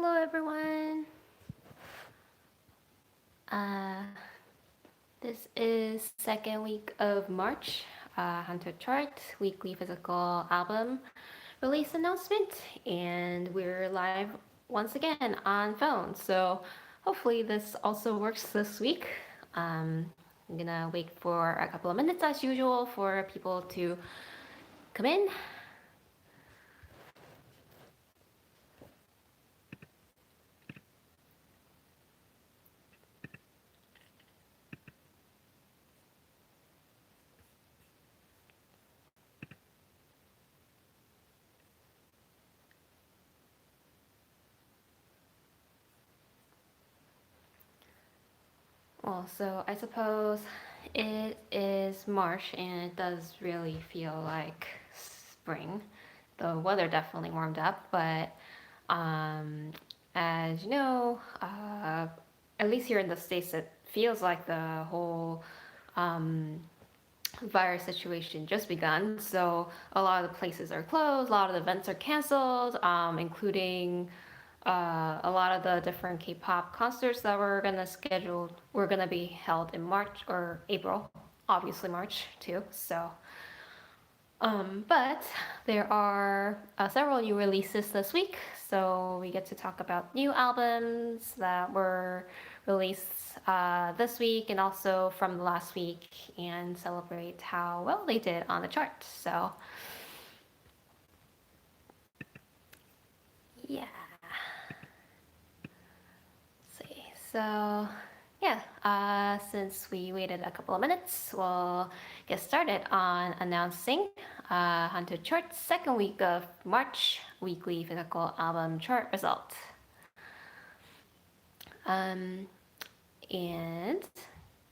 Hello everyone. Uh, this is second week of March. HANTEO chart, weekly physical album release announcement, and we're live once again on phone. So hopefully this also works this week. I'm gonna wait for a couple of minutes as usual for people to come in. Well, so I suppose it is March and it does really feel like spring. The weather definitely warmed up, but um, as you know, at least here in the States, it feels like the whole um, virus situation just begun. So a lot of the places are closed, a lot of the events are canceled, including a lot of the different K-pop concerts that were gonna be held in March or April, obviously March too. So, but there are several new releases this week, so we get to talk about new albums that were released this week and also from the last week, and celebrate how well they did on the chart. So, yeah. See. So, yeah, since we waited a couple of minutes, we'll get started on announcing HANTEO Chart's second week of March weekly physical album chart result. Um, and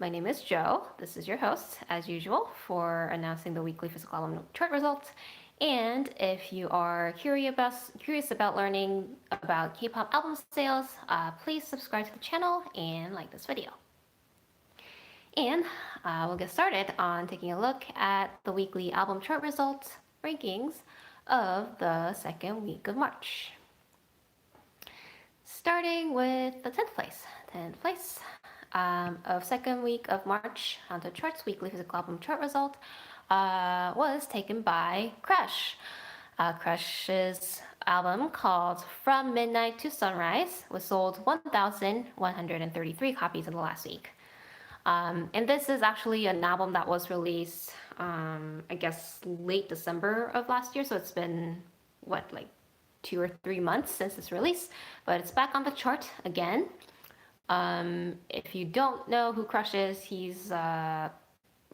my name is Joe. This is your host, as usual, for announcing the weekly physical album chart results. And if you are curious about learning about K-pop album sales, please subscribe to the channel and like this video. And we'll get started on taking a look at the weekly album chart results rankings of the second week of March. Starting with the 10th place. 10th place of second week of March on the charts weekly physical album chart result was taken by Crush. Crush's album called From Midnight to Sunrise was sold 1,133 copies in the last week. And this is actually an album that was released, I guess, late December of last year. So it's been, what, like 2 or 3 months since its release. But it's back on the chart again. If you don't know who Crush is, he's,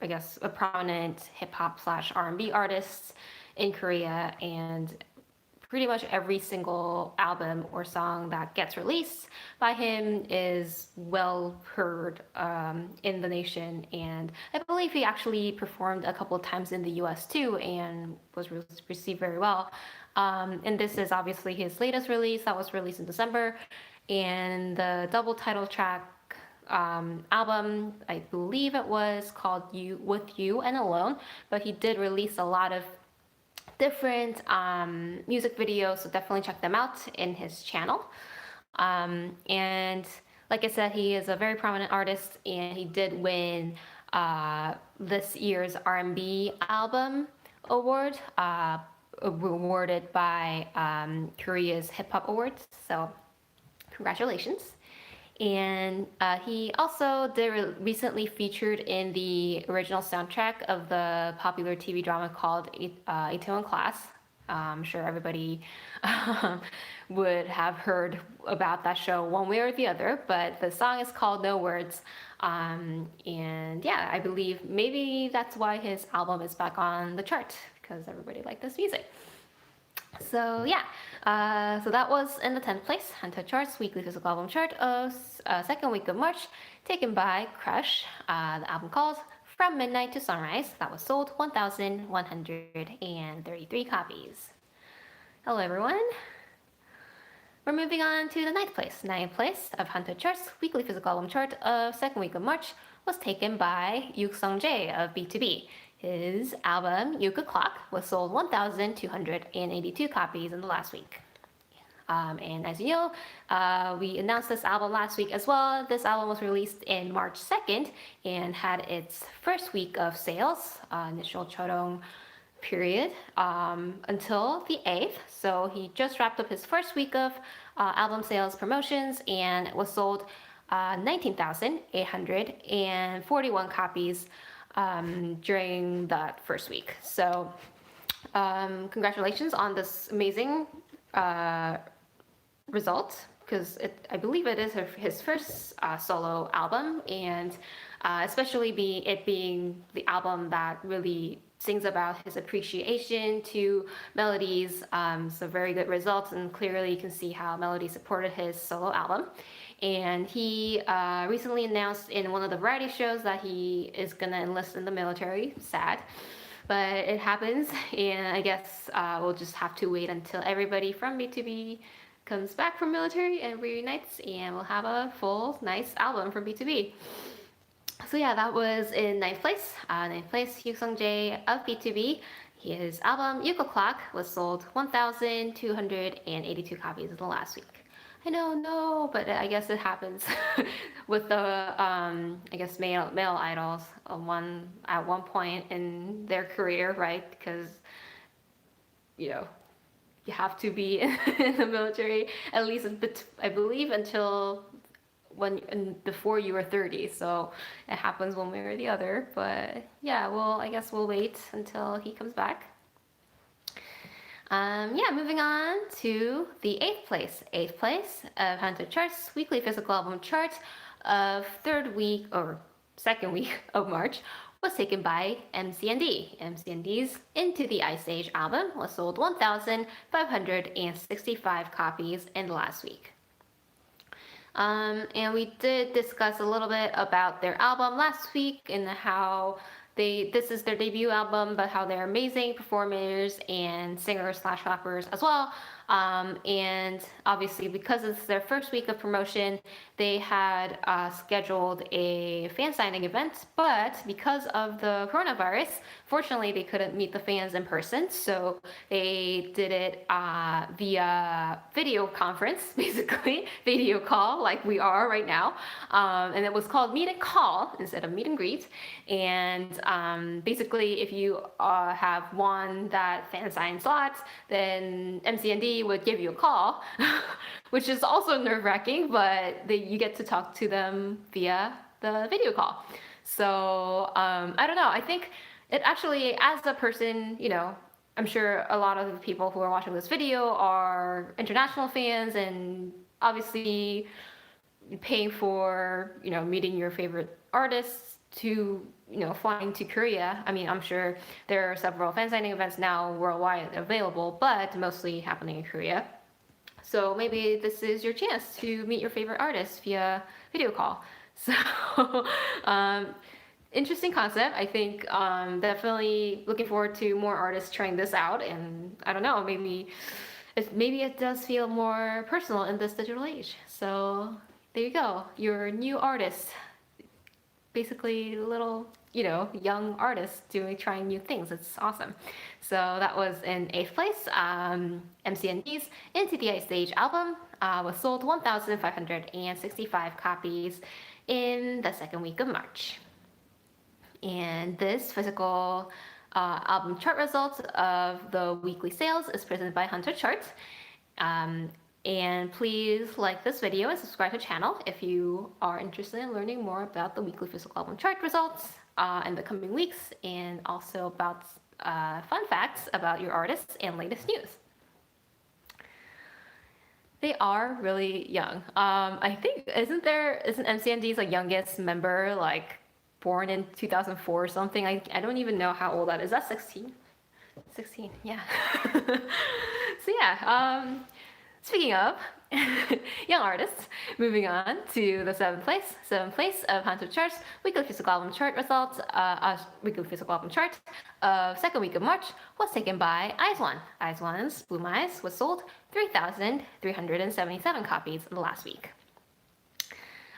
I guess, a prominent hip-hop / R&B artist in Korea. And pretty much every single album or song that gets released by him is well heard in the nation. And I believe he actually performed a couple of times in the US too and was received very well. And this is obviously his latest release that was released in December. And the double title track album, I believe it was called With You and Alone, but he did release a lot of different music videos, so definitely check them out in his channel. And like I said, he is a very prominent artist, and he did win this year's R&B album award, awarded by Korea's Hip Hop Awards. So congratulations. And he also did recently featured in the original soundtrack of the popular TV drama called HANTEO Class. I'm sure everybody would have heard about that show one way or the other, but the song is called No Words. And yeah, I believe maybe that's why his album is back on the chart, because everybody liked this music. So yeah, so that was in the 10th place, HANTEO Chart's weekly physical album chart of second week of March, taken by Crush. The album called From Midnight to Sunrise, that was sold 1,133 copies. Hello everyone. We're moving on to the 9th place. 9th place of HANTEO Chart's weekly physical album chart of second week of March was taken by Yuk Sung Jae of B2B. His album, Yuka Clock, was sold 1,282 copies in the last week. And as you know, we announced this album last week as well. This album was released in March 2nd and had its first week of sales, initial Chodong period, until the 8th. So he just wrapped up his first week of album sales promotions and was sold 19,841 copies during that first week. So congratulations on this amazing result, because I believe it is his first solo album, and especially it being the album that really sings about his appreciation to melodies. So very good results, and clearly you can see how melody supported his solo album. And he recently announced in one of the variety shows that he is gonna enlist in the military. Sad, but it happens, and I guess we'll just have to wait until everybody from B2B comes back from military and reunites, and we'll have a full, nice album from B2B. So yeah, that was in ninth place. Ninth place, Hugh Sung-jae of B2B. His album Yuko Clock was sold 1,282 copies in the last week. I know, no, but I guess it happens with the I guess male idols at one point in their career, right? Because you have to be in the military at least I believe until before you were 30, so it happens one way or the other. But yeah, well, I guess we'll wait until he comes back. Yeah, moving on to the 8th place. 8th place of HANTEO charts weekly physical album chart of second week of March was taken by MCND. MCND's Into the Ice Age album was sold 1,565 copies in the last week. And we did discuss a little bit about their album last week and how this is their debut album, but how they're amazing performers and singers/rappers as well. And obviously, because it's their first week of promotion, they had scheduled a fan signing event, but because of the coronavirus, fortunately, they couldn't meet the fans in person, so they did it via video conference, basically, video call, like we are right now. And it was called Meet and Call instead of Meet and Greet. And basically, if you have won that fan sign slot, then MCND would give you a call, which is also nerve-wracking, but you get to talk to them via the video call. So I don't know, I think it actually, as a person, I'm sure a lot of the people who are watching this video are international fans, and obviously paying for, meeting your favorite artists to, flying to Korea. I mean, I'm sure there are several fan signing events now worldwide available, but mostly happening in Korea. So maybe this is your chance to meet your favorite artist via video call. So interesting concept. I think definitely looking forward to more artists trying this out. And I don't know, maybe it does feel more personal in this digital age. So there you go, your new artist. Basically little, young artists trying new things. It's awesome. So that was in 8th place. MCND's Into the Ice Age album was sold 1,565 copies in the second week of March. And this physical album chart results of the weekly sales is presented by HANTEO Charts. And please like this video and subscribe to the channel if you are interested in learning more about the weekly physical album chart results in the coming weeks, and also about fun facts about your artists and latest news. They are really young. I think, isn't MCND's youngest member born in 2004 or something? I don't even know how old that is. That's 16? 16, yeah. So yeah, speaking of young artists, moving on to the 7th place. 7th place of HANTEO Charts weekly physical album chart results. Weekly physical album chart of second week of March was taken by IZ*ONE. IZ*ONE's Bloom Eyes was sold 3,377 copies in the last week.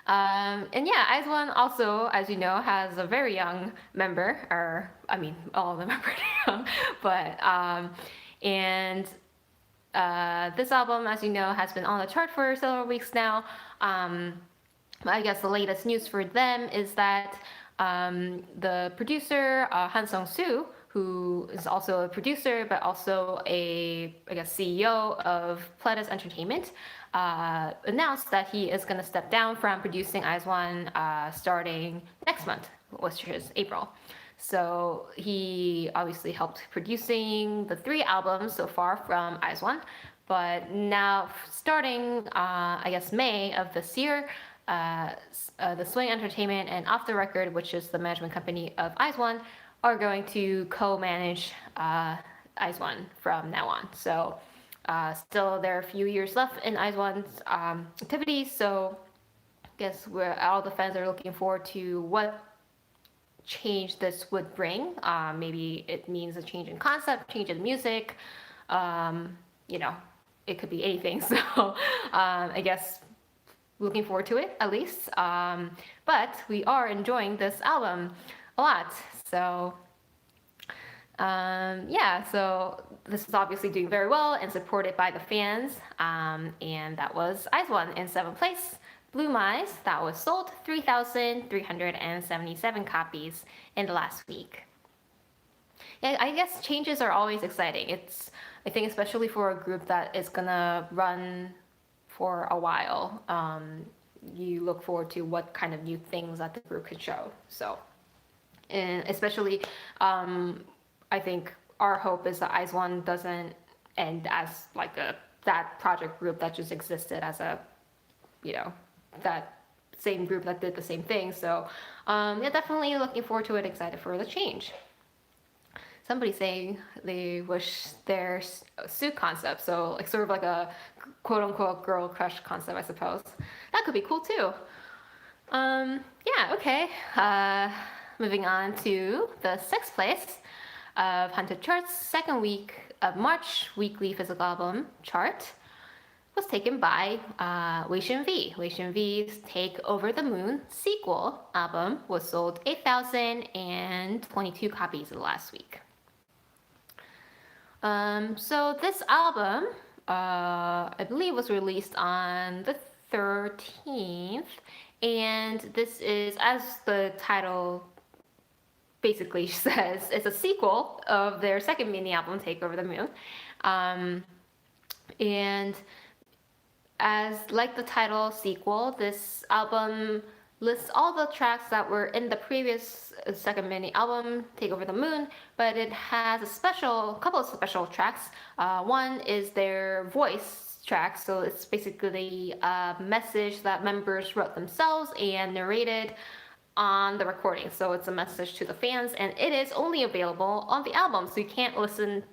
And yeah, IZ*ONE also, as you know, has a very young member, all of them are pretty young, but, and this album, as you know, has been on the chart for several weeks now. I guess the latest news for them is that the producer, Han Sung-soo, who is also a producer but also I guess, CEO of Pledis Entertainment, announced that he is going to step down from producing IZ*ONE starting next month, which is April. So he obviously helped producing the 3 albums so far from IZ*ONE, but now starting, I guess, May of this year, the Swing Entertainment and Off the Record, which is the management company of IZ*ONE, are going to co-manage IZ*ONE from now on. So still there are a few years left in IZ*ONE's activities, so I guess all the fans are looking forward to what change this would bring. Maybe it means a change in concept, change in music, you know, it could be anything. So I guess looking forward to it, at least. But we are enjoying this album a lot. So yeah, so this is obviously doing very well and supported by the fans. And that was IZ*ONE in 7th place. Blue Mice, that was sold 3,377 copies in the last week. Yeah, I guess changes are always exciting. I think especially for a group that is gonna run for a while, you look forward to what kind of new things that the group could show. So, and especially, I think our hope is that IZ*ONE doesn't end as like that project group that just existed as a, you know, that same group that did the same thing. So, yeah, definitely looking forward to it. Excited for the change. Somebody saying they wish their suit concept, so like sort of like a quote-unquote girl crush concept, I suppose. That could be cool too. Yeah, okay. Moving on to the 6th place of HANTEO charts, 2nd week of March weekly physical album chart was taken by WhosfanTV. WhosfanTV's Take Over the Moon sequel album was sold 8,022 copies in the last week. So this album, I believe, was released on the 13th, and this is, as the title basically says, it's a sequel of their 2nd mini album, Take Over the Moon. And as like the title sequel, this album lists all the tracks that were in the previous 2nd mini album, Take Over the Moon, but it has a couple of special tracks. One is their voice track, so it's basically a message that members wrote themselves and narrated on the recording. So it's a message to the fans, and it is only available on the album, so you can't listen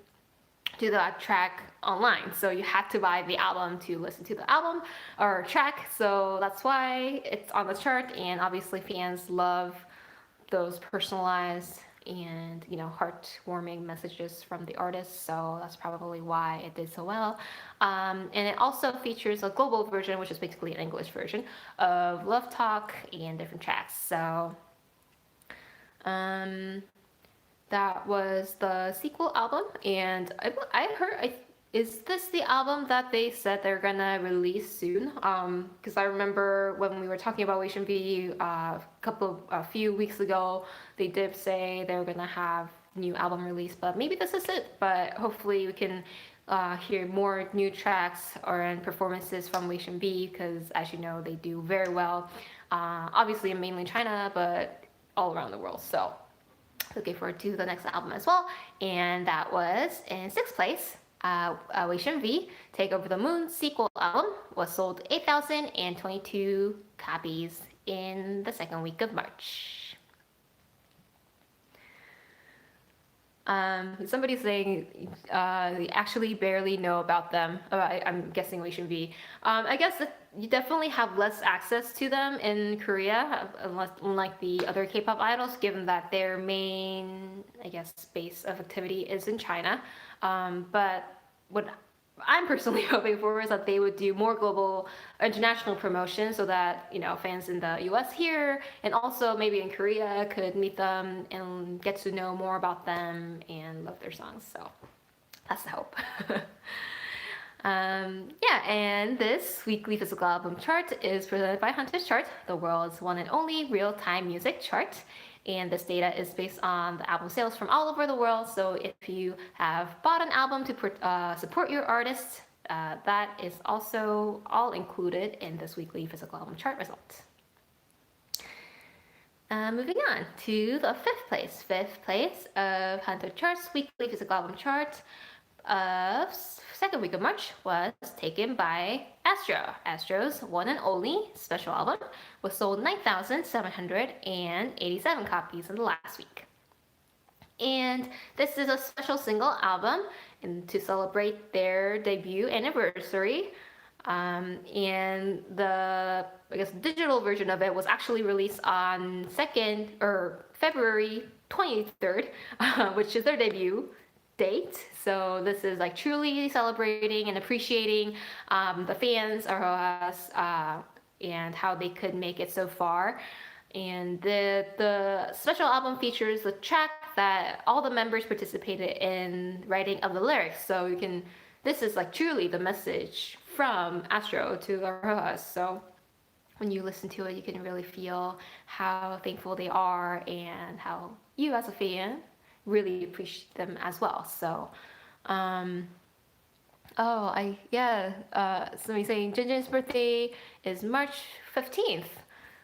to that track online. So you had to buy the album to listen to the album or track. So that's why it's on the chart. And obviously fans love those personalized and, you know, heartwarming messages from the artist. So that's probably why it did so well. And it also features a global version, which is basically an English version of Love Talk and different tracks. So that was the sequel album, and I heard, is this the album that they said they're gonna release soon? Because I remember when we were talking about WhosfanTV a few weeks ago, they did say they were gonna have new album release, but maybe this is it. But hopefully we can hear more new tracks or performances from WhosfanTV, because as you know, they do very well, obviously in mainland China, but all around the world. So looking forward to the next album as well. And that was in 6th place. WhosfanTV, Take Over the Moon sequel album was sold 8,022 copies in the 2nd week of March. Somebody's saying they actually barely know about them. I'm guessing WhosfanTV. I guess you definitely have less access to them in Korea, unlike the other K-pop idols, given that their main, I guess, base of activity is in China. But what I'm personally hoping for is that they would do more global, international promotion, so that, you know, fans in the US here and also maybe in Korea could meet them and get to know more about them and love their songs. So that's the hope. Yeah, and this weekly physical album chart is presented by Hunter's Chart, the world's one and only real-time music chart. And this data is based on the album sales from all over the world. So if you have bought an album to support your artist, that is also all included in this weekly physical album chart result. Moving on to the fifth place of Hunter Chart's weekly physical album chart of second week of March was taken by Astro. Astro's one and only special album was sold 9,787 copies in the last week. And this is a special single album to celebrate their debut anniversary. And the digital version of it was actually released on February 23rd, which is their debut date. So this is like truly celebrating and appreciating the fans of Rojas and how they could make it so far. And the special album features the track that all the members participated in writing of the lyrics. So this is like truly the message from Astro to Rojas. So when you listen to it, you can really feel how thankful they are and how you as a fan really appreciate them as well. So, somebody saying Jinjin's birthday is March 15th.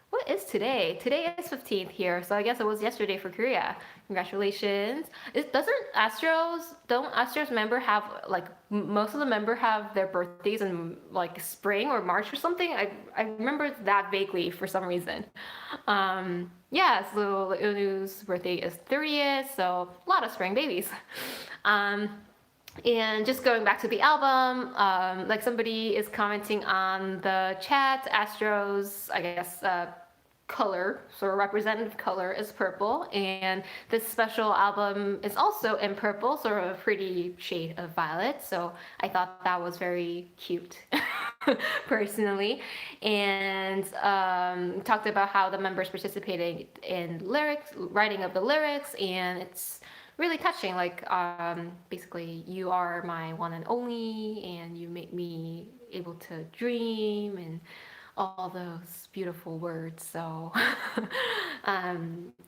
What is today? Today is 15th here, so I guess it was yesterday for Korea. Congratulations. Don't Astro's member have, like, most of the member have their birthdays in, like, spring or March or something? I remember that vaguely for some reason. So Unu's birthday is 30th, so a lot of spring babies. And just going back to the album, like somebody is commenting on the chat, Astro's, color, sort of representative color is purple, and this special album is also in purple, sort of a pretty shade of violet, so I thought that was very cute personally. And talked about how the members participated in writing of the lyrics, and it's really touching, like basically, you are my one and only, and you make me able to dream, and all those beautiful words. So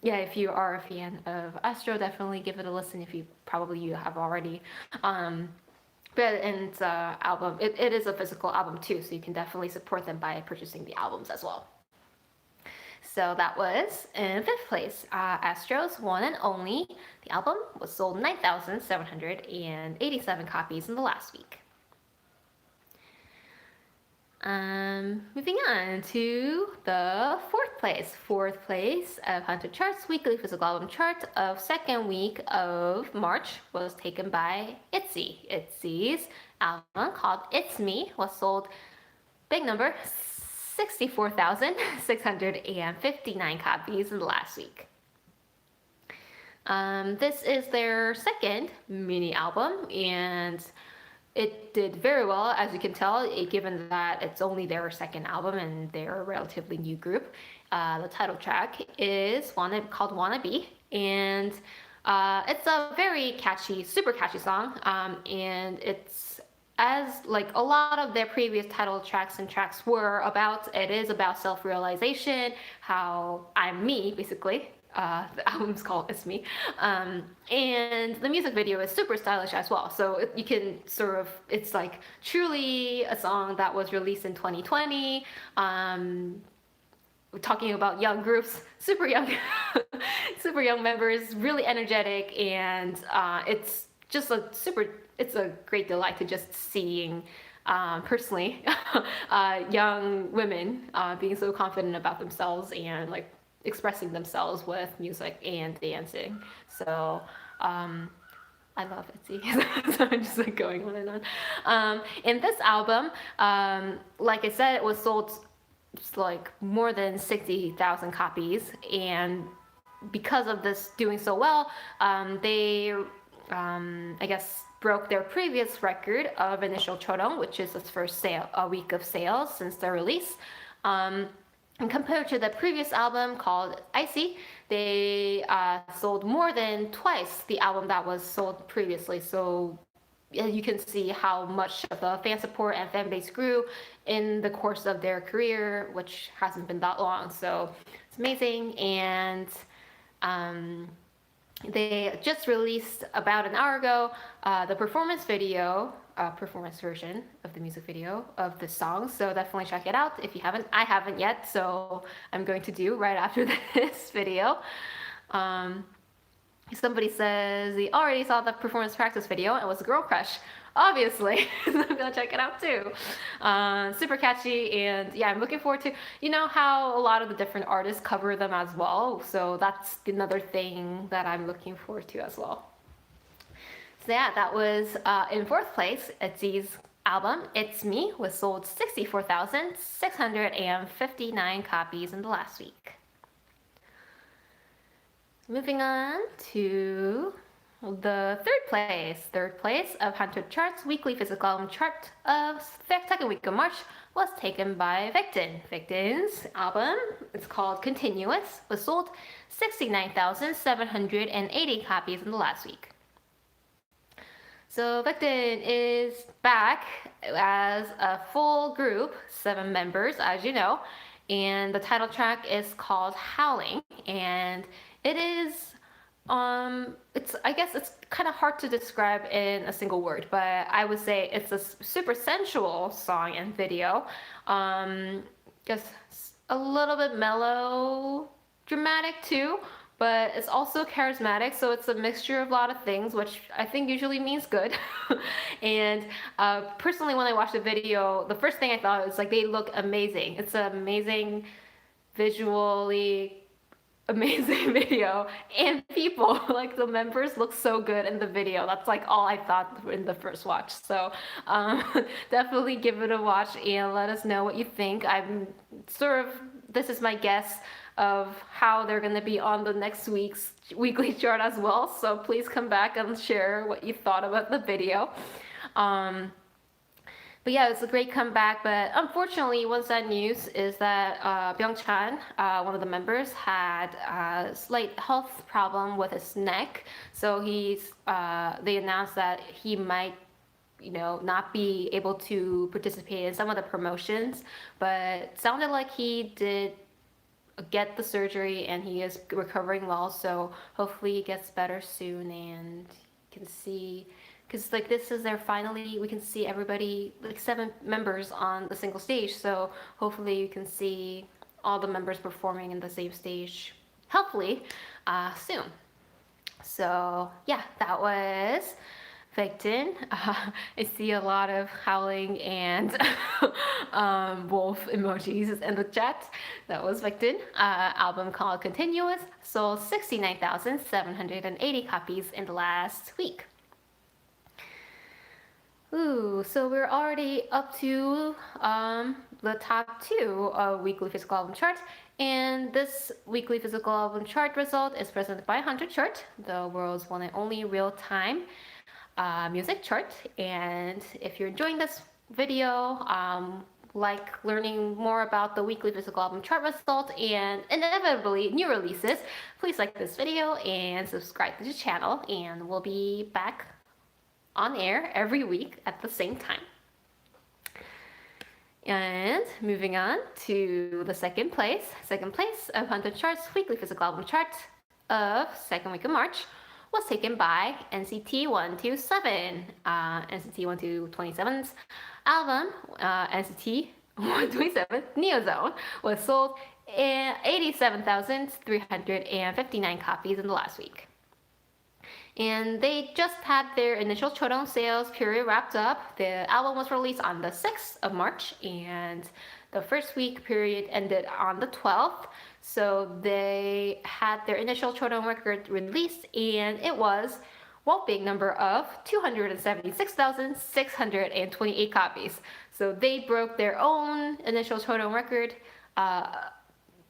if you are a fan of Astro, definitely give it a listen if you have already. Album, it is a physical album too, so you can definitely support them by purchasing the albums as well. So that was in fifth place, Astro's one and only. The album was sold 9,787 copies in the last week. Moving on to the fourth place of Hunter Chart's weekly physical album chart of second week of March was taken by ITZY. ITZY's album called It's Me was sold big number 64,659 copies in the last week. This is their second mini album, and it did very well, as you can tell, given that it's only their second album and they're a relatively new group. The title track is called Wanna Be, and it's a very catchy, super catchy song, and it's as like a lot of their previous title tracks it is about self-realization, how I'm me, basically. The album's called It's Me. And the music video is super stylish as well. So you can it's like truly a song that was released in 2020. We're talking about young groups, super young, super young members, really energetic. And it's just it's a great delight to just seeing personally young women being so confident about themselves and like expressing themselves with music and dancing. So I love ITZY. So I'm just like going on and on. In this album, like I said, it was sold like more than 60,000 copies, and because of this doing so well, they broke their previous record of initial Chorong, which is its first week of sales since their release. And compared to the previous album called Icy, they sold more than twice the album that was sold previously. So you can see how much of the fan support and fan base grew in the course of their career, which hasn't been that long. So it's amazing. And they just released about an hour ago the performance video, performance version of the music video of the song. So definitely check it out if you haven't. I haven't yet, so I'm going to do right after this video. Somebody says he already saw the performance practice video and was a girl crush. Obviously, so I'm gonna check it out too. Super catchy, and yeah, I'm looking forward to, you know how a lot of the different artists cover them as well. So that's another thing that I'm looking forward to as well. So yeah, that was in fourth place, ITZY's album It's Me was sold 64,659 copies in the last week. Moving on to the third place of HANTEO Chart's weekly physical album chart of second week of March was taken by Victon. Victon's album, it's called Continuous, was sold 69,780 copies in the last week. So Victon is back as a full group, 7 members, as you know, and the title track is called Howling, and it is, I guess it's kind of hard to describe in a single word, but I would say it's a super sensual song and video. Just a little bit mellow, dramatic too, but it's also charismatic, so it's a mixture of a lot of things, which I think usually means good. And personally, when I watched the video, the first thing I thought was like, they look amazing. It's an amazing, visually amazing video, and people, like the members look so good in the video. That's like all I thought in the first watch. So definitely give it a watch and let us know what you think. I'm sort of, this is my guess of how they're going to be on the next week's weekly chart as well. So please come back and share what you thought about the video. But yeah, it's a great comeback. But unfortunately, one sad news is that Byung-chan, one of the members, had a slight health problem with his neck. So they announced that he might, not be able to participate in some of the promotions. But it sounded like he did get the surgery and he is recovering well. So hopefully he gets better soon and can see. Because like this is we can see everybody, like 7 members on the single stage. So hopefully you can see all the members performing in the same stage, hopefully, soon. So yeah, that was Victon. I see a lot of howling and wolf emojis in the chat. That was Victon. Album called Continuous, sold 69,780 copies in the last week. Ooh, so we're already up to the top 2 of weekly physical album chart, and this weekly physical album chart result is presented by HANTEO Chart, the world's one and only real-time music chart. And if you're enjoying this video, like learning more about the weekly physical album chart result and inevitably new releases, please like this video and subscribe to the channel, and we'll be back on air every week at the same time. And moving on to the second place of HANTEO Chart's weekly physical album chart of second week of March was taken by NCT 127. NCT 127's album, NCT 127 Neozone, was sold 87,359 copies in the last week. And they just had their initial Chodong sales period wrapped up. The album was released on the 6th of March, and the first week period ended on the 12th. So they had their initial Chodong record released, and it was whopping number of 276,628 copies. So they broke their own initial Chodong record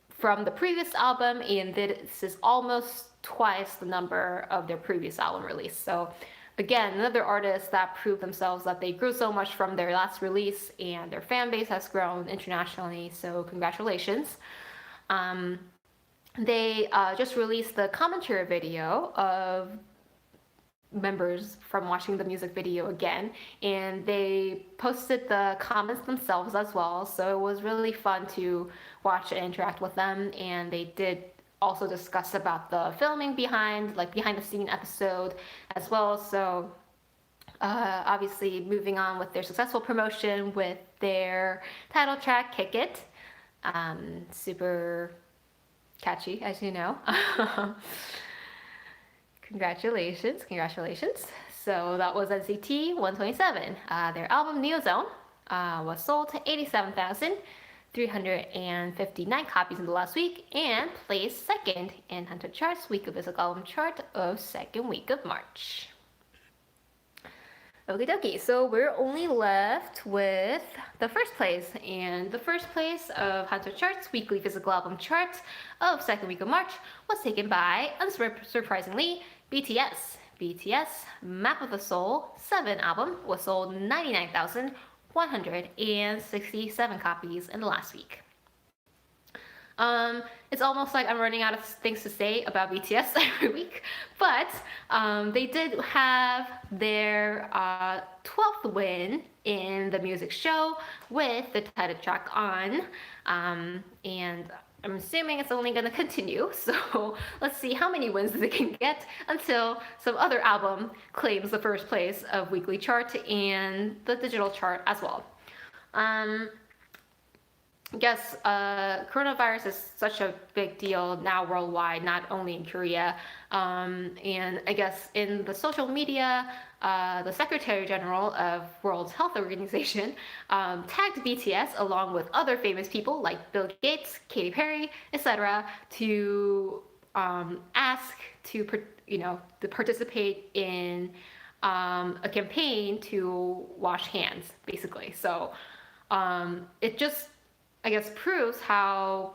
from the previous album, and this is almost twice the number of their previous album release. So again, another artist that proved themselves that they grew so much from their last release, and their fan base has grown internationally, so congratulations. They just released the commentary video of members from watching the music video again, and they posted the comments themselves as well, so it was really fun to watch and interact with them. And they did also discuss about the filming behind the scene episode as well. So obviously moving on with their successful promotion with their title track Kick It, super catchy, as you know. Congratulations. So that was NCT 127. Their album Neo Zone was sold to 87,359 copies in the last week and placed second in HANTEO charts week of physical album chart of second week of March. Okie dokie, so we're only left with the first place, and the first place of HANTEO charts weekly physical album chart of second week of March was taken by, unsurprisingly, BTS. BTS Map of the Soul 7 album was sold 99,167 copies in the last week. It's almost like I'm running out of things to say about BTS every week, but they did have their 12th win in the music show with the title track On, and I'm assuming it's only going to continue, so let's see how many wins they can get until some other album claims the first place of weekly chart and the digital chart as well. I guess coronavirus is such a big deal now worldwide, not only in Korea. And I guess in the social media, the Secretary General of World Health Organization tagged BTS along with other famous people like Bill Gates, Katy Perry, etc. to ask to participate in a campaign to wash hands, basically. So it just, I guess, proves how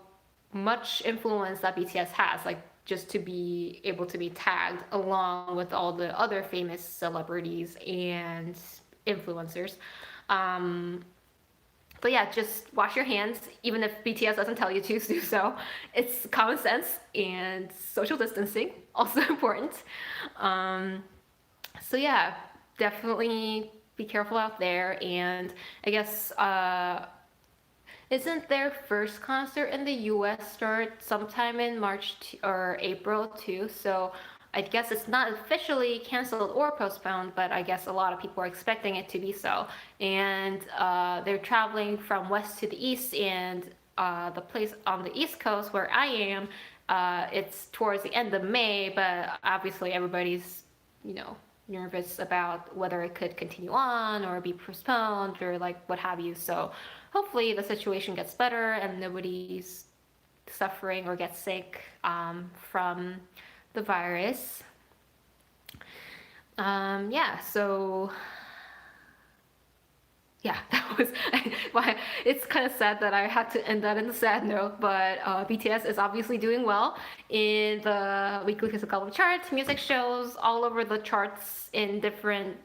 much influence that BTS has, like just to be able to be tagged along with all the other famous celebrities and influencers. But yeah, just wash your hands, even if BTS doesn't tell you to do so. It's common sense, and social distancing, also important. So yeah, definitely be careful out there. And I guess isn't their first concert in the US start sometime in March or April too? So I guess it's not officially canceled or postponed, but I guess a lot of people are expecting it to be so. And they're traveling from west to the east, and the place on the East Coast where I am, it's towards the end of May, but obviously everybody's, nervous about whether it could continue on or be postponed or like what have you. So hopefully the situation gets better and nobody's suffering or gets sick from the virus. That was why it's kind of sad that I had to end that in a sad note, but BTS is obviously doing well in the weekly physical album charts, music shows, all over the charts in different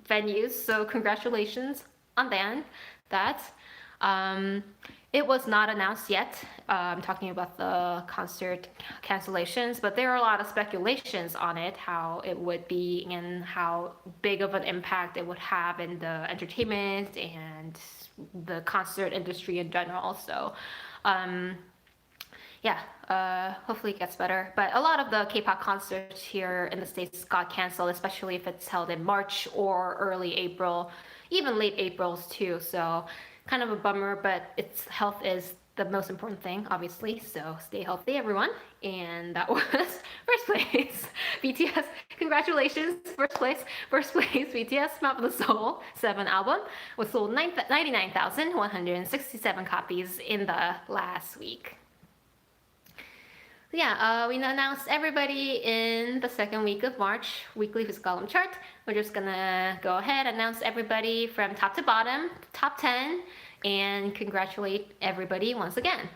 venues, so congratulations on that. It was not announced yet. I'm talking about the concert cancellations, but there are a lot of speculations on it, how it would be and how big of an impact it would have in the entertainment and the concert industry in general. So, hopefully it gets better. But a lot of the K-pop concerts here in the States got canceled, especially if it's held in March or early April, even late Aprils too. So kind of a bummer, but health is the most important thing, obviously. So stay healthy, everyone. And that was first place, BTS. Congratulations, first place, BTS. Map of the Soul 7 album was sold 99,167 copies in the last week. We announced everybody in the second week of March weekly physical album chart. We're just gonna go ahead and announce everybody from top to bottom, top 10, and congratulate everybody once again.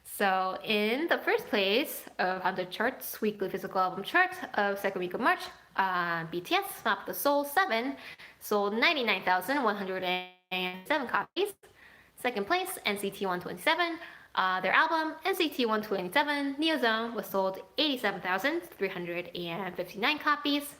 So in the first place of HANTEO charts weekly physical album chart of second week of March, BTS Map of the Soul 7 sold 99,107 copies. Second place, NCT 127. Their album, NCT 127 Neo Zone, was sold 87,359 copies.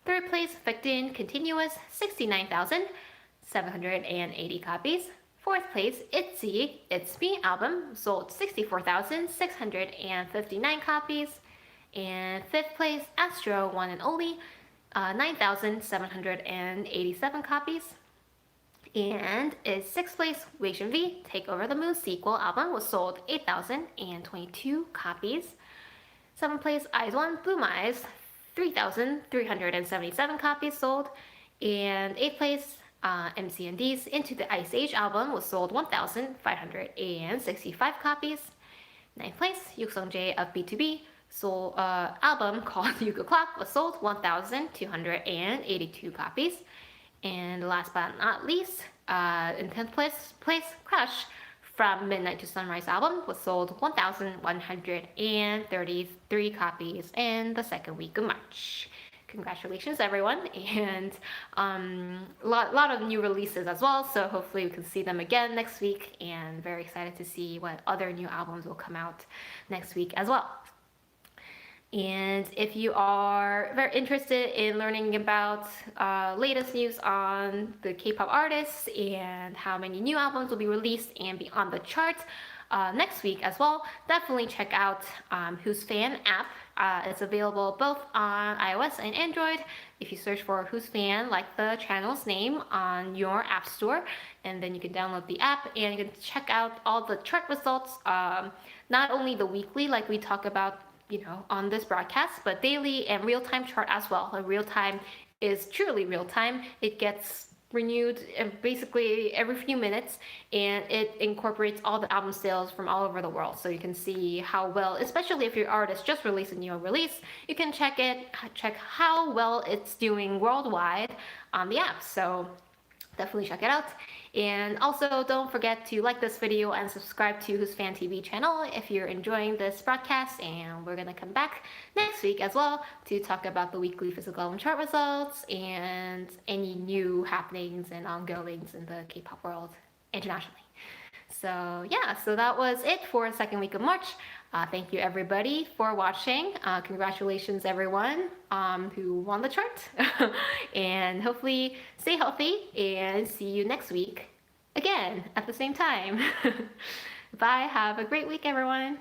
Third place, Victin Continuous, 69,780 copies. Fourth place, ITZY, It's Me album, sold 64,659 copies. And fifth place, Astro, One and Only, 9,787 copies. And in sixth place, WhosfanTV, Take Over the Moon sequel album was sold 8,022 copies. Seventh place, Eyes One, Blue Eyes, 3,377 copies sold. And eighth place, MCND's Into the Ice Age album was sold 1,565 copies. Ninth place, Yuksong of B2B, album called Yuka Clock was sold 1,282 copies. And last but not least, in 10th place, Crush from Midnight to Sunrise album was sold 1,133 copies in the second week of March. Congratulations, everyone, and a lot of new releases as well, so hopefully we can see them again next week, and very excited to see what other new albums will come out next week as well. And if you are very interested in learning about latest news on the K-pop artists and how many new albums will be released and be on the charts next week as well, definitely check out WhosFan app. It's available both on iOS and Android. If you search for WhosFan, like the channel's name, on your app store, and then you can download the app and you can check out all the chart results, not only the weekly like we talk about on this broadcast, but daily and real-time chart as well. Real-time is truly real-time. It gets renewed basically every few minutes, and it incorporates all the album sales from all over the world, so you can see how well, especially if your artist just released a new release, you can check how well it's doing worldwide on the app. So definitely check it out. And also don't forget to like this video and subscribe to WhosfanTV channel if you're enjoying this broadcast, and we're gonna come back next week as well to talk about the weekly physical album chart results and any new happenings and ongoings in the K-pop world internationally. So yeah, so that was it for the second week of March. Thank you everybody for watching. Congratulations everyone who won the chart. And hopefully stay healthy and see you next week again at the same time. Bye, have a great week everyone.